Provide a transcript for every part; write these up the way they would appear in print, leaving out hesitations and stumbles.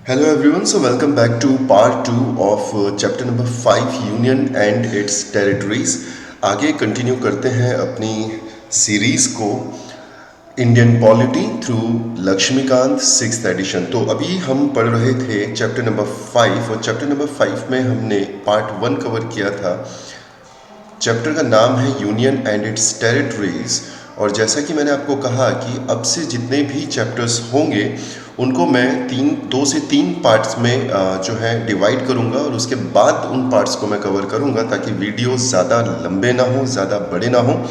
Hello everyone, so welcome back to part 2 of chapter number 5 Union and its territories। आगे continue करते हैं अपनी series को Indian polity through Laxmikanth sixth edition. तो अभी हम पढ़ रहे थे चैप्टर नंबर 5 और चैप्टर नंबर 5 में हमने पार्ट 1 कवर किया था। चैप्टर का नाम है यूनियन एंड इट्स टेरिटरीज। और जैसा कि मैंने आपको कहा कि अब से जितने भी चैप्टर्स होंगे उनको मैं 2 से 3 पार्ट्स में जो है डिवाइड करूंगा और उसके बाद उन पार्ट्स को मैं कवर करूंगा ताकि वीडियो ज़्यादा लंबे ना हो, ज़्यादा बड़े ना हो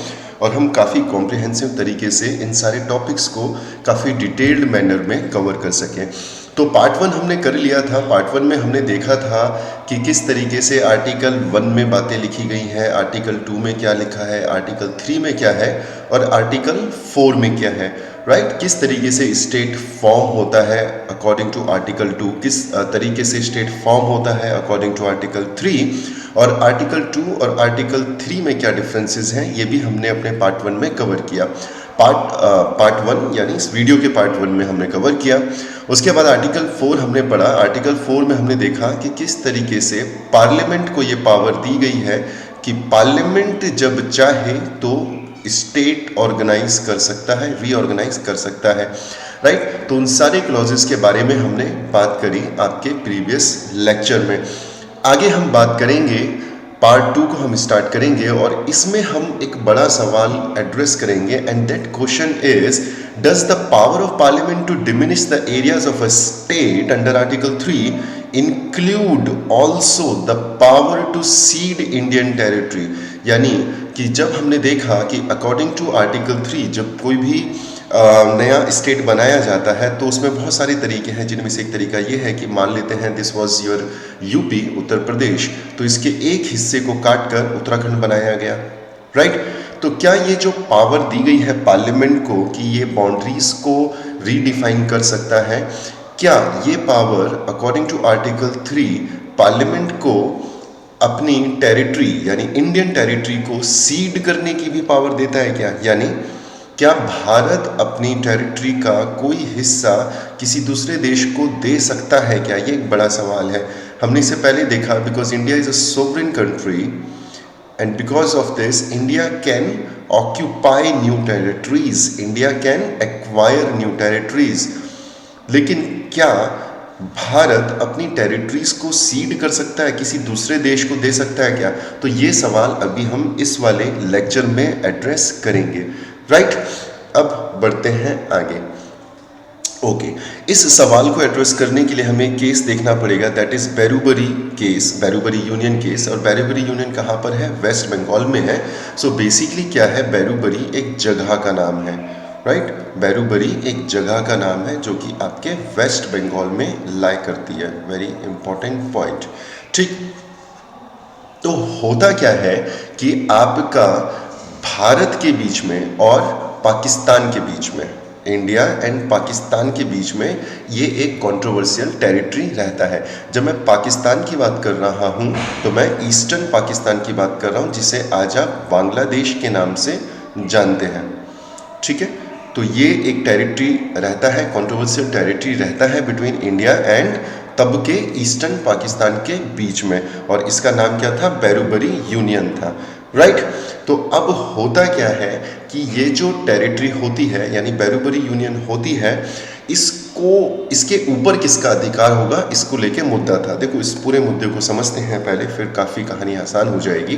और हम काफ़ी कॉम्प्रिहेंसिव तरीके से इन सारे टॉपिक्स को काफ़ी डिटेल्ड मैनर में कवर कर सकें। तो पार्ट 1 हमने कर लिया था। पार्ट 1 में हमने देखा था कि किस तरीके से आर्टिकल 1 में बातें लिखी गई हैं, आर्टिकल 2 में क्या लिखा है, आर्टिकल 3 में क्या है और आर्टिकल 4 में क्या है, राइट। किस तरीके से स्टेट फॉर्म होता है अकॉर्डिंग टू आर्टिकल 2, किस तरीके से स्टेट फॉर्म होता है अकॉर्डिंग टू आर्टिकल 3 और आर्टिकल 2 और आर्टिकल 3 में क्या डिफरेंसेस हैं, ये भी हमने अपने पार्ट 1 में कवर किया। पार्ट 1 यानी इस वीडियो के पार्ट 1 में हमने कवर किया। उसके बाद आर्टिकल 4 हमने पढ़ा। आर्टिकल 4 में हमने देखा कि किस तरीके से पार्लियामेंट को ये पावर दी गई है कि पार्लियामेंट जब चाहे तो स्टेट ऑर्गेनाइज कर सकता है, रीऑर्गेनाइज कर सकता है, राइट। तो उन सारे क्लॉजेस के बारे में हमने बात करी आपके प्रीवियस लेक्चर में। आगे हम बात करेंगे, पार्ट 2 को हम स्टार्ट करेंगे और इसमें हम एक बड़ा सवाल एड्रेस करेंगे and that question is, does the power of parliament to diminish the areas of a state under article 3 include also the power to cede Indian territory. यानी कि जब हमने देखा कि अकॉर्डिंग टू आर्टिकल 3 जब कोई भी नया स्टेट बनाया जाता है तो उसमें बहुत सारे तरीके हैं, जिनमें से एक तरीका ये है कि मान लेते हैं this was your UP, Uttar Pradesh, तो इसके एक हिस्से को काट कर उत्तराखंड बनाया गया, राइट। तो क्या ये जो पावर दी गई है पार्लियामेंट को कि ये बाउंड्रीज को रीडिफाइन कर सकता है, क्या ये power according to article 3 parliament को अपनी टेरिटरी यानी इंडियन टेरिटरी को सीड करने की भी पावर देता है क्या? यानी क्या भारत अपनी टेरिटरी का कोई हिस्सा किसी दूसरे देश को दे सकता है क्या? ये एक बड़ा सवाल है। हमने इससे पहले देखा because India is a sovereign country and because of this India can occupy new territories, India can acquire new territories. लेकिन क्या भारत अपनी टेरिटरीज को सीड कर सकता है, किसी दूसरे देश को दे सकता है क्या? तो ये सवाल अभी हम इस वाले लेक्चर में एड्रेस करेंगे, राइट। अब बढ़ते हैं आगे। ओके, इस सवाल को एड्रेस करने के लिए हमें केस देखना पड़ेगा, that is Berubari case, Berubari union case. और बैरूबरी यूनियन कहाँ पर है? वेस्ट बंगाल में है। सो बेसिकली क्या है, बैरूबरी एक जगह का नाम है, राइट। बैरूबरी एक जगह का नाम है जो कि आपके वेस्ट बंगाल में लाई करती है। वेरी इंपॉर्टेंट पॉइंट, ठीक। तो होता क्या है कि आपका भारत के बीच में और पाकिस्तान के बीच में, इंडिया एंड पाकिस्तान के बीच में ये एक कंट्रोवर्शियल टेरिटरी रहता है। जब मैं पाकिस्तान की बात कर रहा हूँ तो मैं ईस्टर्न पाकिस्तान की बात कर रहा हूँ, जिसे आज आप बांग्लादेश के नाम से जानते हैं, ठीक है। तो ये एक टेरिटरी रहता है, कंट्रोवर्शियल टेरिटरी रहता है बिटवीन इंडिया एंड तब के ईस्टर्न पाकिस्तान के बीच में, और इसका नाम क्या था? बैरूबरी यूनियन था, राइट। तो अब होता क्या है कि ये जो टेरिटरी होती है यानी बैरूबरी यूनियन होती है, इसको इसके ऊपर किसका अधिकार होगा, इसको लेके मुद्दा था। देखो इस पूरे मुद्दे को समझते हैं पहले, फिर काफ़ी कहानी आसान हो जाएगी।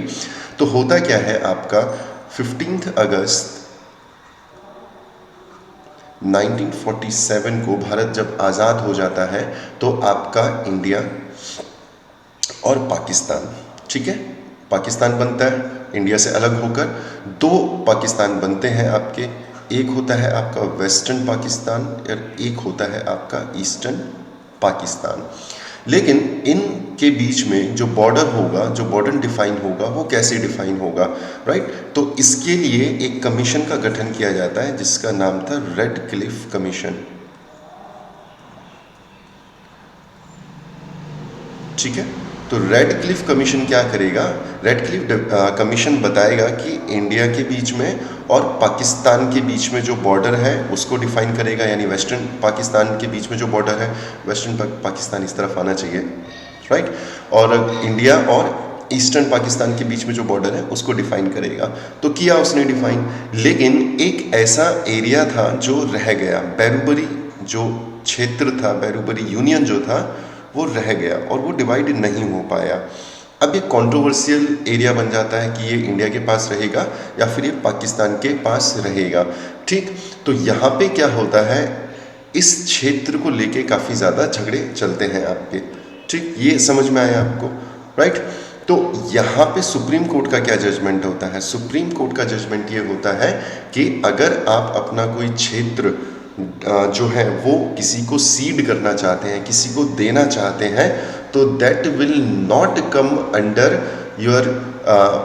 तो होता क्या है, आपका 15 अगस्त 1947 को भारत जब आज़ाद हो जाता है तो आपका इंडिया और पाकिस्तान, ठीक है, पाकिस्तान बनता है इंडिया से अलग होकर। 2 पाकिस्तान बनते हैं आपके, एक होता है आपका वेस्टर्न पाकिस्तान और एक होता है आपका ईस्टर्न पाकिस्तान। लेकिन इनके बीच में जो बॉर्डर होगा, जो बॉर्डर डिफाइन होगा, वो कैसे डिफाइन होगा, राइट। तो इसके लिए एक कमीशन का गठन किया जाता है जिसका नाम था रेड क्लिफ कमीशन, ठीक है। तो रेड क्लिफ कमीशन क्या करेगा? रेड क्लिफ कमीशन बताएगा कि इंडिया के बीच में और पाकिस्तान के बीच में जो बॉर्डर है उसको डिफाइन करेगा, यानी वेस्टर्न पाकिस्तान के बीच में जो बॉर्डर है, वेस्टर्न पाकिस्तान इस तरफ आना चाहिए, राइट, और इंडिया और ईस्टर्न पाकिस्तान के बीच में जो बॉर्डर है उसको डिफाइन करेगा। तो किया उसने डिफाइन, लेकिन एक ऐसा एरिया था जो रह गया, बैरूबरी जो क्षेत्र था, बैरूबरी यूनियन जो था वो रह गया और वो डिवाइड नहीं हो पाया। अब ये कंट्रोवर्शियल एरिया बन जाता है कि ये इंडिया के पास रहेगा या फिर ये पाकिस्तान के पास रहेगा, ठीक। तो यहाँ पे क्या होता है, इस क्षेत्र को लेके काफ़ी ज़्यादा झगड़े चलते हैं आपके, ठीक, ये समझ में आया आपको, राइट। तो यहाँ पे सुप्रीम कोर्ट का क्या जजमेंट होता है, सुप्रीम कोर्ट का जजमेंट ये होता है कि अगर आप अपना कोई क्षेत्र जो है वो किसी को सीड करना चाहते हैं, किसी को देना चाहते हैं, तो that will not come under your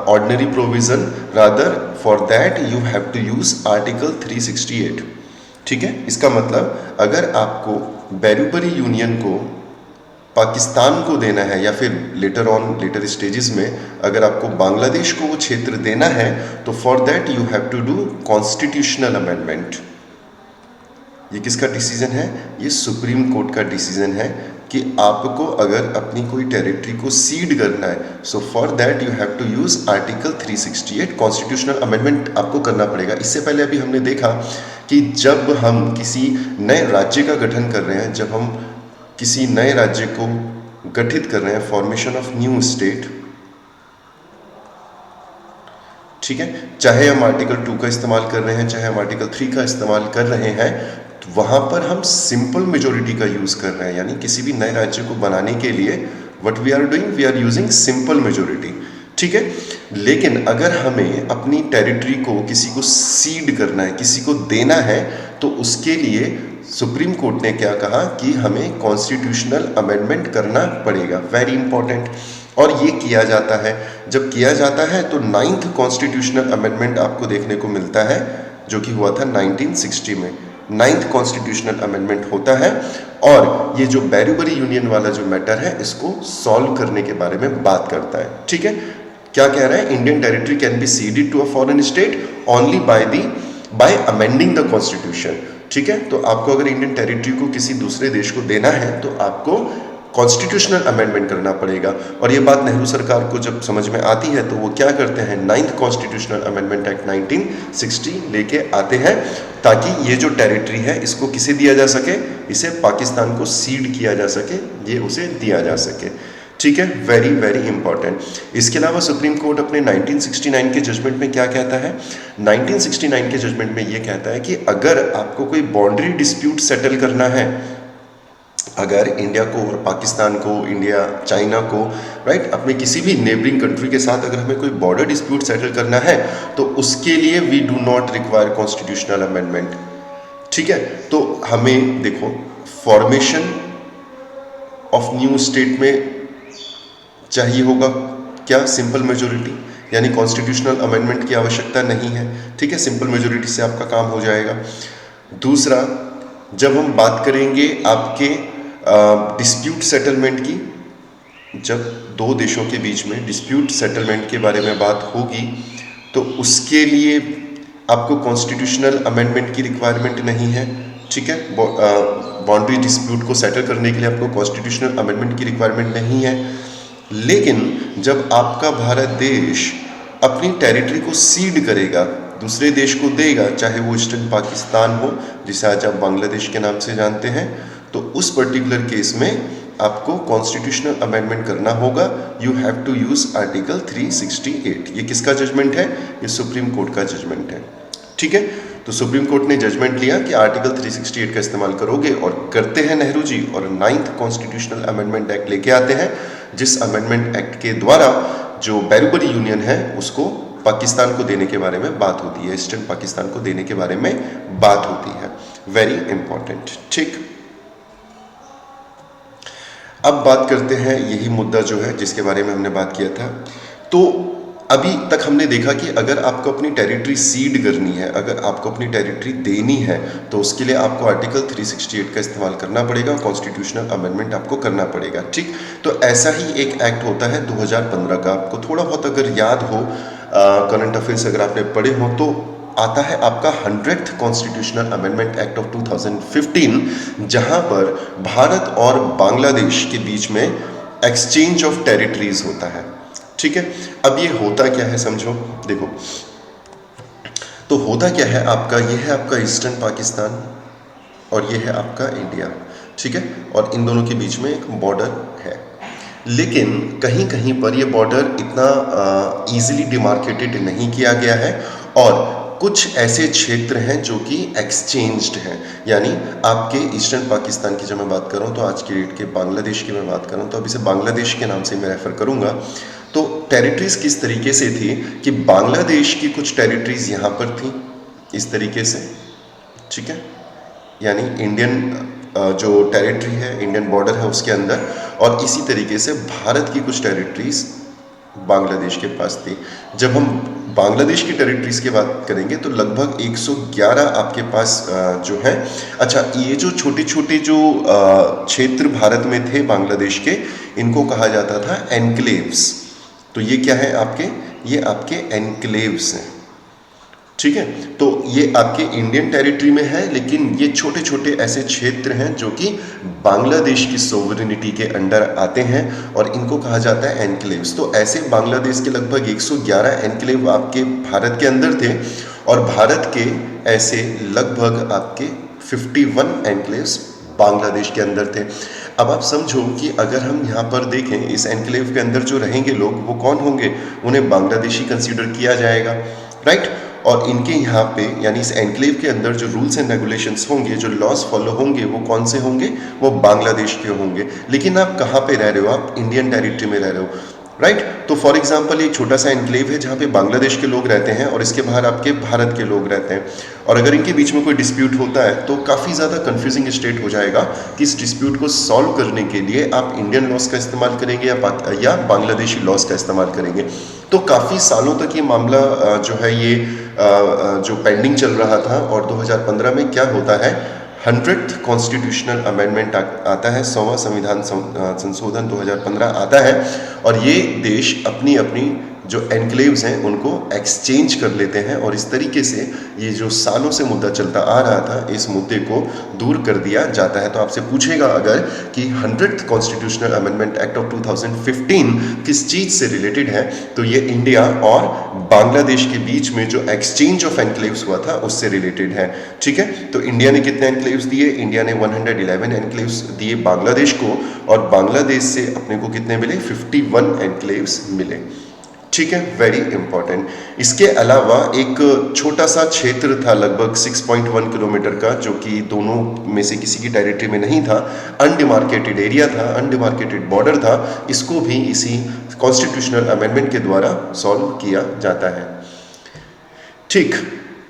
ordinary provision, rather for that you have to use article 368, ठीक है। इसका मतलब अगर आपको बैरूबरी यूनियन को पाकिस्तान को देना है या फिर लेटर स्टेजेस में अगर आपको बांग्लादेश को वो क्षेत्र देना है, तो for that you have to do constitutional amendment. ये किसका डिसीजन है, ये सुप्रीम कोर्ट का डिसीजन है कि आपको अगर अपनी कोई टेरिटरी को सीड करना है, so for that you have to use article 368 constitutional amendment आपको करना पड़ेगा। इससे पहले अभी हमने देखा कि जब हम किसी नए राज्य का गठन कर रहे हैं, जब हम किसी नए राज्य को गठित कर रहे हैं, फॉर्मेशन ऑफ न्यू स्टेट, ठीक है, चाहे हम आर्टिकल 2 का इस्तेमाल कर रहे हैं, चाहे हम आर्टिकल 3 का इस्तेमाल कर रहे हैं, तो वहाँ पर हम सिंपल मेजोरिटी का यूज़ कर रहे हैं, यानी किसी भी नए राज्य को बनाने के लिए what we are doing, we are using simple majority, ठीक है। लेकिन अगर हमें अपनी टेरिटरी को किसी को सीड करना है, किसी को देना है, तो उसके लिए सुप्रीम कोर्ट ने क्या कहा कि हमें कॉन्स्टिट्यूशनल अमेंडमेंट करना पड़ेगा, वेरी इंपॉर्टेंट। और ये किया जाता है, जब किया जाता है तो 9th कॉन्स्टिट्यूशनल अमेंडमेंट आपको देखने को मिलता है, जो कि हुआ था 1960 में। 9th कॉन्स्टिट्यूशनल अमेंडमेंट होता है और ये जो बैरूबरी यूनियन वाला जो मैटर है इसको सॉल्व करने के बारे में बात करता है, ठीक है। क्या कह रहा है, Indian territory can be ceded to a foreign state only by amending the constitution, ठीक है। तो आपको अगर इंडियन टेरिटरी को किसी दूसरे देश को देना है तो आपको कॉन्स्टिट्यूशनल अमेंडमेंट करना पड़ेगा। और ये बात नेहरू सरकार को जब समझ में आती है तो वो क्या करते हैं, 9th कॉन्स्टिट्यूशनल अमेंडमेंट एक्ट 1960 लेके आते हैं, ताकि ये जो टेरिटरी है इसको किसे दिया जा सके, इसे पाकिस्तान को सीड किया जा सके, ये उसे दिया जा सके, ठीक है, वेरी वेरी इंपॉर्टेंट। इसके अलावा सुप्रीम कोर्ट अपने 1969 के जजमेंट में क्या कहता है, 1969 के जजमेंट में ये कहता है कि अगर आपको कोई बाउंड्री डिस्प्यूट सेटल करना है, अगर इंडिया को और पाकिस्तान को, इंडिया चाइना को, राइट, अपने किसी भी नेबरिंग कंट्री के साथ अगर हमें कोई बॉर्डर डिस्प्यूट सेटल करना है, तो उसके लिए we do not require constitutional amendment, ठीक है। तो हमें देखो, फॉर्मेशन ऑफ न्यू स्टेट में चाहिए होगा क्या, सिंपल मेजोरिटी, यानी कॉन्स्टिट्यूशनल अमेंडमेंट की आवश्यकता नहीं है, ठीक है, सिंपल मेजोरिटी से आपका काम हो जाएगा। दूसरा, जब हम बात करेंगे आपके डिस्प्यूट सेटलमेंट की, जब दो देशों के बीच में डिस्प्यूट सेटलमेंट के बारे में बात होगी, तो उसके लिए आपको कॉन्स्टिट्यूशनल अमेंडमेंट की रिक्वायरमेंट नहीं है, ठीक है। बाउंड्री डिस्प्यूट को सेटल करने के लिए आपको कॉन्स्टिट्यूशनल अमेंडमेंट की रिक्वायरमेंट नहीं है। लेकिन जब आपका भारत देश अपनी टेरिटरी को सीड करेगा, दूसरे देश को देगा, चाहे वो ईस्टर्न पाकिस्तान हो, जिसे आज आप बांग्लादेश के नाम से जानते हैं, तो उस पर्टिकुलर केस में आपको कॉन्स्टिट्यूशनल अमेंडमेंट करना होगा। You have to use article 368। ये किसका जजमेंट है, ये सुप्रीम कोर्ट का जजमेंट है, ठीक है। तो सुप्रीम कोर्ट ने जजमेंट लिया कि आर्टिकल 368 का इस्तेमाल करोगे, और करते हैं नेहरू जी, और 9th कॉन्स्टिट्यूशनल अमेंडमेंट एक्ट लेके आते हैं, जिस अमेंडमेंट एक्ट के द्वारा जो बैरूबरी यूनियन है उसको पाकिस्तान को देने के बारे में बात होती है, ईस्टर्न पाकिस्तान को देने के बारे में बात होती है, वेरी इंपॉर्टेंट, ठीक। अब बात करते हैं यही मुद्दा जो है जिसके बारे में हमने बात किया था। तो अभी तक हमने देखा कि अगर आपको अपनी टेरिटरी सीड करनी है, अगर आपको अपनी टेरिटरी देनी है, तो उसके लिए आपको आर्टिकल 368 का इस्तेमाल करना पड़ेगा, कॉन्स्टिट्यूशनल अमेंडमेंट आपको करना पड़ेगा, ठीक। तो ऐसा ही एक एक्ट होता है 2015 का, आपको थोड़ा बहुत अगर याद हो, करंट अफेयर्स अगर आपने पढ़े हो, तो आता है आपका 100th constitutional amendment act of 2015, जहां पर भारत और बांग्लादेश के बीच में एक्सचेंज ऑफ टेरिटरीज होता है। ठीक है, अब ये होता क्या है समझो, देखो तो होता क्या है आपका, ये है आपका ईस्टर्न पाकिस्तान और ये है आपका इंडिया। ठीक है, और इन दोनों के बीच में एक बॉर्डर है, लेकिन कहीं कहीं पर ये बॉर्डर इतना ईजिली डिमार्केटेड नहीं किया गया है और कुछ ऐसे क्षेत्र हैं जो कि एक्सचेंज्ड हैं। यानी आपके ईस्टर्न पाकिस्तान की जब मैं बात कर रहा हूँ, तो आज की डेट के बांग्लादेश की मैं बात कर रहा हूँ, तो अभी से बांग्लादेश के नाम से मैं रेफ़र करूँगा। तो टेरिटरीज़ किस तरीके से थी कि बांग्लादेश की कुछ टेरिटरीज़ यहाँ पर थी इस तरीके से, ठीक है, यानी इंडियन जो टेरिटरी है, इंडियन बॉर्डर है उसके अंदर, और इसी तरीके से भारत की कुछ टेरिटरीज़ बांग्लादेश के पास थी। जब हम बांग्लादेश की टेरिटरीज़ की बात करेंगे तो लगभग 111 आपके पास जो है, अच्छा ये जो छोटे छोटे जो क्षेत्र भारत में थे बांग्लादेश के, इनको कहा जाता था एनक्लेव्स। तो ये क्या है आपके, ये आपके एनक्लेव्स हैं। ठीक है, तो ये आपके इंडियन टेरिटरी में है, लेकिन ये छोटे छोटे ऐसे क्षेत्र हैं जो कि बांग्लादेश की सोवरेनिटी के अंडर आते हैं और इनको कहा जाता है एनक्लेव्स। तो ऐसे बांग्लादेश के लगभग 111 एनक्लेव आपके भारत के अंदर थे और भारत के ऐसे लगभग आपके 51 एनक्लेव्स बांग्लादेश के अंदर थे। अब आप समझो कि अगर हम यहाँ पर देखें इस एनक्लेव के अंदर जो रहेंगे लोग, वो कौन होंगे, उन्हें बांग्लादेशी कंसीडर किया जाएगा, राइट। और इनके यहाँ पे यानी इस एनक्लेव के अंदर जो रूल्स एंड रेगुलेशंस होंगे, जो लॉज फॉलो होंगे, वो कौन से होंगे, वो बांग्लादेश के होंगे। लेकिन आप कहाँ पे रह रहे हो, आप इंडियन टेरिटरी में रह रहे हो, राइट। तो फॉर एग्जांपल एक छोटा सा एनक्लेव है जहाँ पे बांग्लादेश के लोग रहते हैं और इसके बाहर आपके भारत के लोग रहते हैं, और अगर इनके बीच में कोई डिस्प्यूट होता है तो काफ़ी ज़्यादा कंफ्यूजिंग स्टेट हो जाएगा कि इस डिस्प्यूट को सॉल्व करने के लिए आप इंडियन लॉज का इस्तेमाल करेंगे या बांग्लादेशी लॉज का इस्तेमाल करेंगे। तो काफ़ी सालों तक ये मामला जो है ये जो पेंडिंग चल रहा था, और 2015 में क्या होता है, 100th कॉन्स्टिट्यूशनल अमेंडमेंट आता है, 100वां संविधान संशोधन 2015 आता है, और ये देश अपनी अपनी जो एनक्लेव्स हैं उनको एक्सचेंज कर लेते हैं, और इस तरीके से ये जो सालों से मुद्दा चलता आ रहा था, इस मुद्दे को दूर कर दिया जाता है। तो आपसे पूछेगा अगर कि 100th constitutional amendment act of 2015 किस चीज़ से रिलेटेड है, तो ये इंडिया और बांग्लादेश के बीच में जो एक्सचेंज ऑफ एनक्लेव्स हुआ था उससे रिलेटेड है। ठीक है, तो इंडिया ने कितने एनक्लेव्स दिए, इंडिया ने 111 एनक्लेव्स दिए बांग्लादेश को, और बांग्लादेश से अपने को कितने मिले, 51 एनक्लेव्स मिले। ठीक है, वेरी इंपॉर्टेंट। इसके अलावा एक छोटा सा क्षेत्र था लगभग 6.1 किलोमीटर का, जो कि दोनों में से किसी की टेरिटरी में नहीं था, अनडिमार्केटेड एरिया था, अनडिमार्केटेड बॉर्डर था। इसको भी इसी कॉन्स्टिट्यूशनल अमेंडमेंट के द्वारा सॉल्व किया जाता है। ठीक,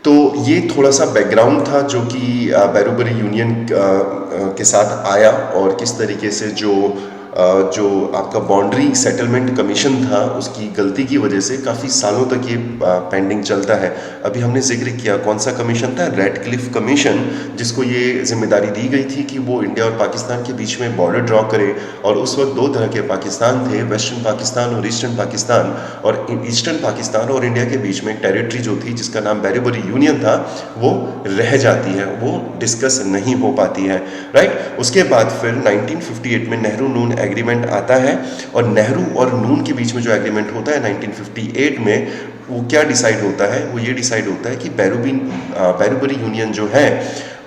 तो ये थोड़ा सा बैकग्राउंड था जो कि बैरोबरी यूनियन के साथ आया, और किस तरीके से जो आपका बाउंड्री सेटलमेंट कमीशन था उसकी गलती की वजह से काफ़ी सालों तक ये पेंडिंग चलता है। अभी हमने जिक्र किया कौन सा कमीशन था, रेडक्लिफ कमीशन, जिसको ये जिम्मेदारी दी गई थी कि वो इंडिया और पाकिस्तान के बीच में बॉर्डर ड्रॉ करे। और उस वक्त दो तरह के पाकिस्तान थे, वेस्टर्न पाकिस्तान और ईस्टर्न पाकिस्तान, और ईस्टर्न पाकिस्तान और इंडिया के बीच में टेरिटरी जो थी जिसका नाम बैरोबरी यूनियन था, वो रह जाती है, वो डिस्कस नहीं हो पाती है, राइट। उसके बाद फिर 1958 में नेहरू नून एग्रीमेंट आता है, और नेहरू और नून के बीच में जो एग्रीमेंट होता है 1958 में, वो क्या डिसाइड होता है, वो ये डिसाइड होता है कि बैरोबरी यूनियन जो है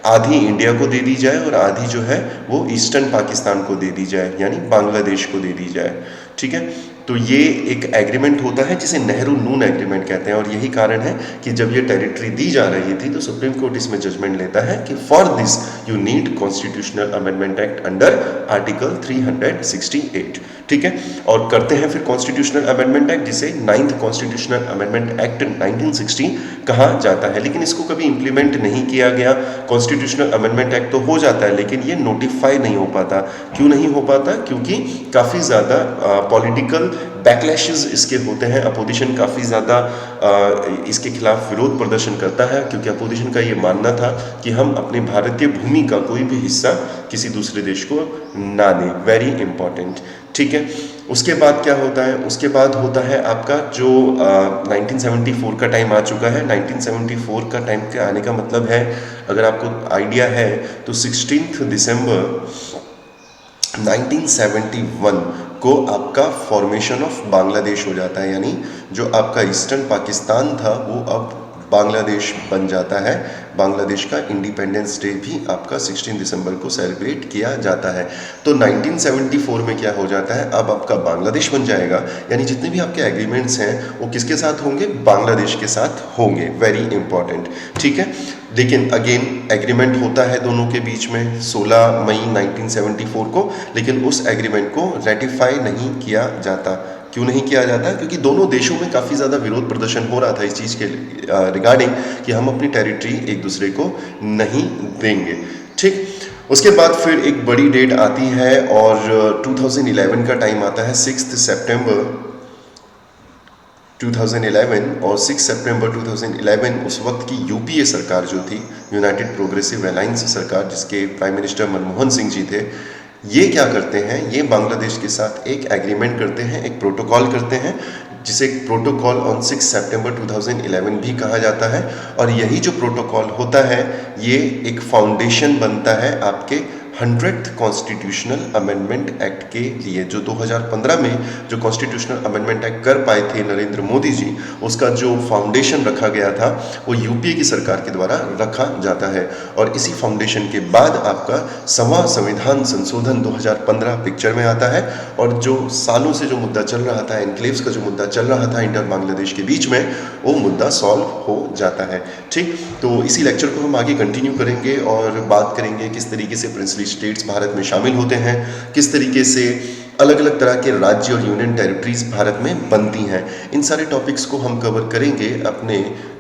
आधी इंडिया को दे दी जाए और आधी जो है वो ईस्टर्न पाकिस्तान को दे दी जाए, यानी बांग्लादेश को दे दी जाए। ठीक है, तो ये एक एग्रीमेंट होता है जिसे नेहरू नून एग्रीमेंट कहते हैं, और यही कारण है कि जब ये टेरिटरी दी जा रही थी तो सुप्रीम कोर्ट इसमें जजमेंट लेता है कि for this you need constitutional amendment act under article 368। ठीक है, और करते हैं फिर कॉन्स्टिट्यूशनल अमेंडमेंट एक्ट, जिसे 9th कॉन्स्टिट्यूशनल अमेंडमेंट एक्ट 1960 कहा जाता है। लेकिन इसको कभी इंप्लीमेंट नहीं किया गया। कॉन्स्टिट्यूशनल अमेंडमेंट एक्ट तो हो जाता है, लेकिन ये नोटिफाई नहीं हो पाता। क्यों नहीं हो पाता? क्योंकि काफ़ी ज़्यादा पॉलिटिकल बैकलैशेस इसके होते हैं। अपोजिशन काफ़ी ज़्यादा इसके खिलाफ विरोध प्रदर्शन करता है, क्योंकि अपोजिशन का ये मानना था कि हम अपने भारतीय भूमि का कोई भी हिस्सा किसी दूसरे देश को ना दें। Very important. ठीक है। उसके बाद क्या होता है, उसके बाद होता है आपका जो 1974 का टाइम आ चुका है। 1974 का टाइम के आने का मतलब है, अगर आपको आइडिया है तो 16 दिसंबर 1971 को आपका फॉर्मेशन ऑफ बांग्लादेश हो जाता है, यानी जो आपका ईस्टर्न पाकिस्तान था वो अब बांग्लादेश बन जाता है। बांग्लादेश का इंडिपेंडेंस डे भी आपका 16 दिसंबर को सेलिब्रेट किया जाता है। तो 1974 में क्या हो जाता है, अब आपका बांग्लादेश बन जाएगा, यानी जितने भी आपके एग्रीमेंट्स हैं वो किसके साथ होंगे, बांग्लादेश के साथ होंगे। वेरी इंपॉर्टेंट, ठीक है। लेकिन अगेन एग्रीमेंट होता है दोनों के बीच में 16 मई 1974 को, लेकिन उस एग्रीमेंट को रेटिफाई नहीं किया जाता। क्यों नहीं किया जाता? क्योंकि दोनों देशों में काफ़ी ज़्यादा विरोध प्रदर्शन हो रहा था इस चीज़ के रिगार्डिंग कि हम अपनी टेरिटरी एक दूसरे को नहीं देंगे, ठीक। उसके बाद फिर एक बड़ी डेट आती है और 2011 का टाइम आता है, 6 सितंबर 2011, और 6 सितंबर 2011 उस वक्त की यूपीए सरकार जो थी, यूनाइटेड प्रोग्रेसिव अलायंस सरकार, जिसके प्राइम मिनिस्टर मनमोहन सिंह जी थे, ये क्या करते हैं, ये बांग्लादेश के साथ एक एग्रीमेंट करते हैं, एक प्रोटोकॉल करते हैं, जिसे प्रोटोकॉल ऑन 6 सितंबर 2011 भी कहा जाता है। और यही जो प्रोटोकॉल होता है ये एक फाउंडेशन बनता है आपके 100th कॉन्स्टिट्यूशनल अमेंडमेंट एक्ट के लिए, जो 2015 में जो कॉन्स्टिट्यूशनल अमेंडमेंट एक्ट कर पाए थे नरेंद्र मोदी जी, उसका जो फाउंडेशन रखा गया था वो यूपीए की सरकार के द्वारा रखा जाता है। और इसी फाउंडेशन के बाद आपका संविधान संशोधन 2015 पिक्चर में आता है, और जो सालों से जो मुद्दा चल रहा था, एनक्लेव्स का जो मुद्दा चल रहा था इंडिया और बांग्लादेश के बीच में, वो मुद्दा सॉल्व हो जाता है, ठीक। तो इसी लेक्चर को हम आगे कंटिन्यू करेंगे और बात करेंगे किस तरीके से प्रिंसली स्टेट्स भारत में शामिल होते हैं, किस तरीके से अलग अलग तरह के राज्य और यूनियन टेरिटरीज भारत में बनती हैं। इन सारे टॉपिक्स को हम कवर करेंगे अपने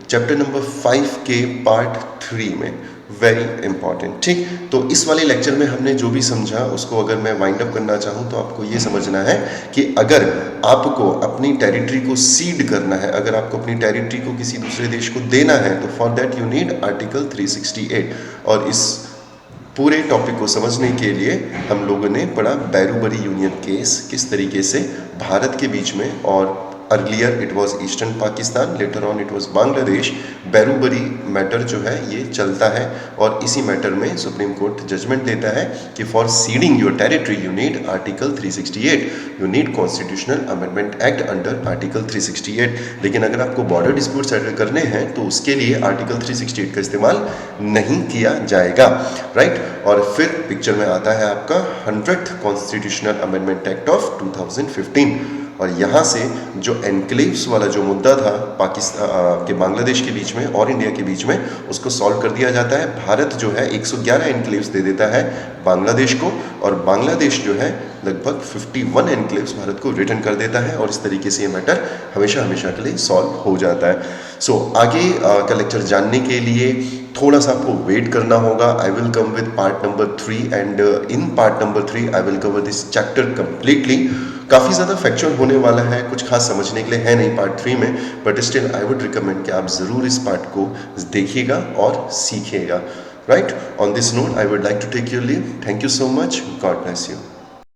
चैप्टर नंबर 5 के पार्ट 3 में। वेरी इंपॉर्टेंट, ठीक। तो इस वाले लेक्चर में हमने जो भी समझा उसको अगर मैं वाइंड अप करना चाहूँ तो आपको ये समझना है कि अगर आपको अपनी टेरिटरी को सीड करना है, अगर आपको अपनी टेरिटरी को किसी दूसरे देश को देना है, तो for that you need article 368। और इस पूरे टॉपिक को समझने के लिए हम लोगों ने पढ़ा बैरूबरी यूनियन केस, किस तरीके से भारत के बीच में, और earlier it was Eastern Pakistan, later on it was Bangladesh, Berubari matter जो है ये चलता है। और इसी मैटर में सुप्रीम कोर्ट जजमेंट देता है कि for seeding your territory you need article 368, you need constitutional amendment act under article 368। लेकिन अगर आपको बॉर्डर डिस्प्यूट सेटल करने हैं तो उसके लिए आर्टिकल 368 का इस्तेमाल नहीं किया जाएगा, राइट। और फिर पिक्चर में आता है आपका 100th constitutional amendment act of 2015। और यहाँ से जो एनक्लेव्स वाला जो मुद्दा था पाकिस्तान के बांग्लादेश के बीच में और इंडिया के बीच में, उसको सॉल्व कर दिया जाता है। भारत जो है 111 एनक्लेव्स दे देता है बांग्लादेश को, और बांग्लादेश जो है लगभग 51 एनक्लेव्स भारत को रिटर्न कर देता है, और इस तरीके से ये मैटर हमेशा हमेशा के लिए सॉल्व हो जाता है। सो आगे का लेक्चर जानने के लिए थोड़ा सा आपको वेट करना होगा। I will come with part number 3, and in part number 3 I will cover this chapter completely. काफ़ी ज़्यादा फैक्चुअल होने वाला है, कुछ खास समझने के लिए है नहीं पार्ट 3 में, but still I would recommend कि आप ज़रूर इस पार्ट को देखिएगा और सीखिएगा, right. On this note I would like to take your leave. Thank you so much, God bless you.